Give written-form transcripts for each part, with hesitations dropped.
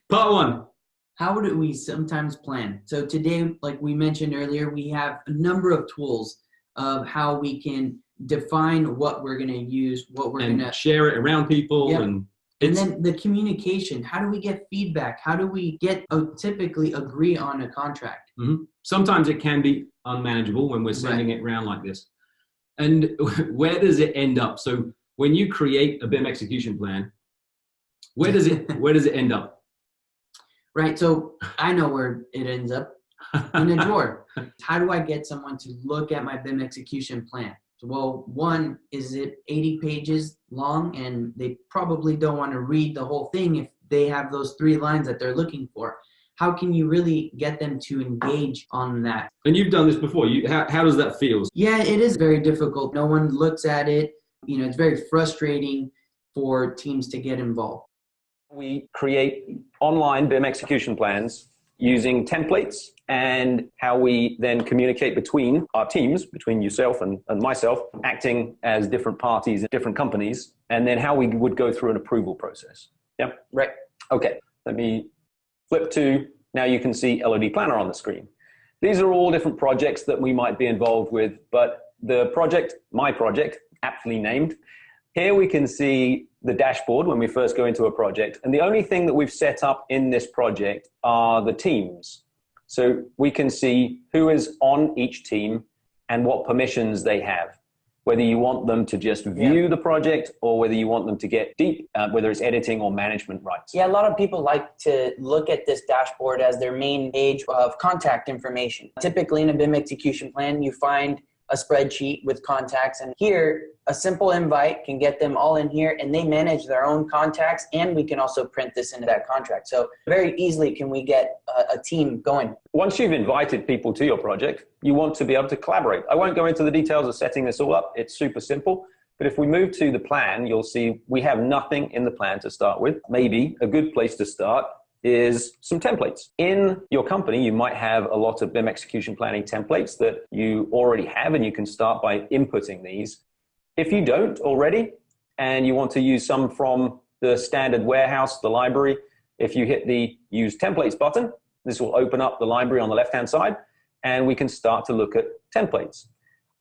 Part one. How do we sometimes plan? So today, like we mentioned earlier, we have a number of tools of how we can define what we're going to use, what we're going to share it around people. Yep. And then the communication. How do we get feedback? How do we typically agree on a contract? Mm-hmm. Sometimes it can be unmanageable when we're sending it around like this. And where does it end up? So when you create a BIM execution plan, where does it end up? Right. So I know where it ends up, in a drawer. How do I get someone to look at my BIM execution plan? Well, one, is it 80 pages long? And they probably don't want to read the whole thing if they have those 3 lines that they're looking for. How can you really get them to engage on that? And you've done this before. How does that feel? Yeah, it is very difficult. No one looks at it. You know, it's very frustrating for teams to get involved. We create online BIM execution plans using templates and how we then communicate between our teams, between yourself and myself, acting as different parties in different companies, and then how we would go through an approval process. Yeah, right. Okay, let me flip to, now you can see LOD Planner on the screen. These are all different projects that we might be involved with, but the project, my project, aptly named, here we can see the dashboard when we first go into a project. And the only thing that we've set up in this project are the teams. So we can see who is on each team and what permissions they have. Whether you want them to just view the project or whether you want them to get deep, whether it's editing or management rights. Yeah, a lot of people like to look at this dashboard as their main page of contact information. Typically in a BIM execution plan, you find a spreadsheet with contacts, and here a simple invite can get them all in here and they manage their own contacts, and we can also print this into that contract. So very easily can we get a team going. Once you've invited people to your project, you want to be able to collaborate. I won't go into the details of setting this all up. It's super simple. But if we move to the plan, you'll see we have nothing in the plan to start with. Maybe a good place to start is some templates. In your company, you might have a lot of BIM execution planning templates that you already have, and you can start by inputting these. If you don't already, and you want to use some from the standard warehouse, the library, if you hit the Use Templates button, this will open up the library on the left-hand side, and we can start to look at templates.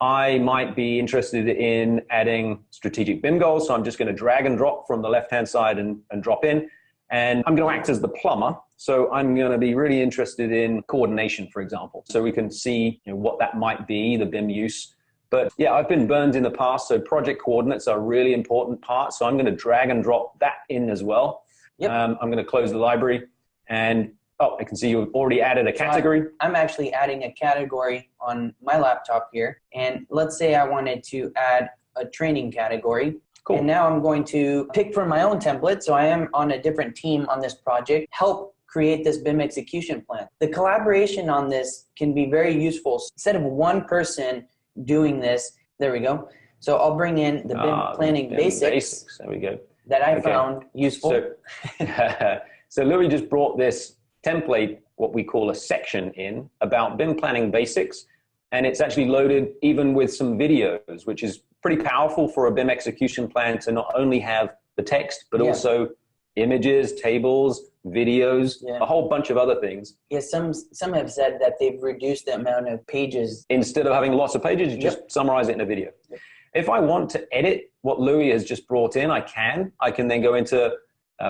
I might be interested in adding strategic BIM goals, so I'm just going to drag and drop from the left-hand side and drop in. And I'm going to act as the plumber. So I'm going to be really interested in coordination, for example. So we can see what that might be, the BIM use. But yeah, I've been burned in the past. So project coordinates are a really important part. So I'm going to drag and drop that in as well. Yep. I'm going to close the library. And I can see you've already added a category. So I'm actually adding a category on my laptop here. And let's say I wanted to add a training category. Cool. And now I'm going to pick from my own template, so I am on a different team on this project, help create this BIM execution plan. The collaboration on this can be very useful. Instead of one person doing this, there we go. So I'll bring in the BIM planning basics. There we go. That I found useful. So Louis just brought this template, what we call a section in, about BIM planning basics. And it's actually loaded even with some videos, which is pretty powerful for a BIM execution plan to not only have the text, but also images, tables, videos, a whole bunch of other things. Yeah, some have said that they've reduced the amount of pages. Instead of having lots of pages, you just summarize it in a video. If I want to edit what Louis has just brought in, I can then go into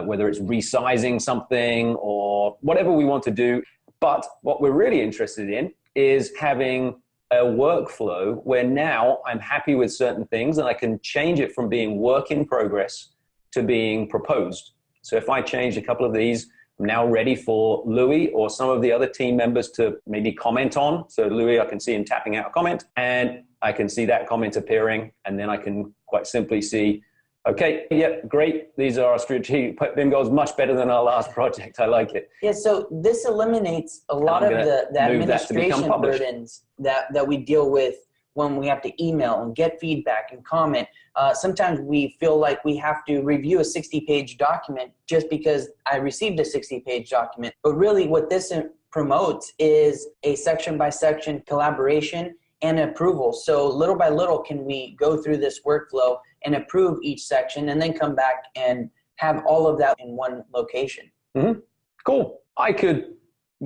whether it's resizing something or whatever we want to do. But what we're really interested in is having a workflow where now I'm happy with certain things and I can change it from being work in progress to being proposed. So if I change a couple of these, I'm now ready for Louis or some of the other team members to maybe comment on. So Louis, I can see him tapping out a comment and I can see that comment appearing, and then I can quite simply see, okay, yeah, great. These are our strategic BIM goals, much better than our last project. I like it. Yeah, so this eliminates a lot of the administration burdens that we deal with when we have to email and get feedback and comment. Sometimes we feel like we have to review a 60-page document just because I received a 60-page document. But really what this promotes is a section-by-section collaboration and approval. So little by little can we go through this workflow and approve each section and then come back and have all of that in one location. Mm-hmm. Cool. I could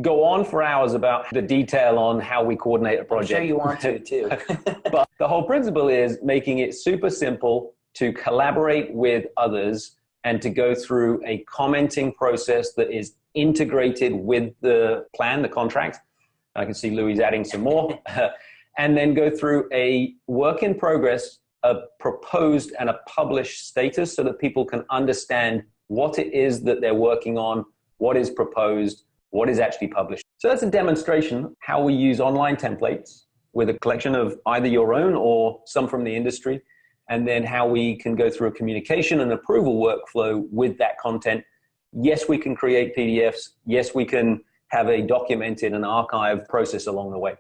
go on for hours about the detail on how we coordinate a project. I'm sure you want to too. But the whole principle is making it super simple to collaborate with others and to go through a commenting process that is integrated with the plan, the contract. I can see Louis adding some more. And then go through a work in progress, a proposed and a published status so that people can understand what it is that they're working on, what is proposed, what is actually published. So that's a demonstration how we use online templates with a collection of either your own or some from the industry, and then how we can go through a communication and approval workflow with that content. Yes, we can create PDFs. Yes, we can have a documented and archived process along the way.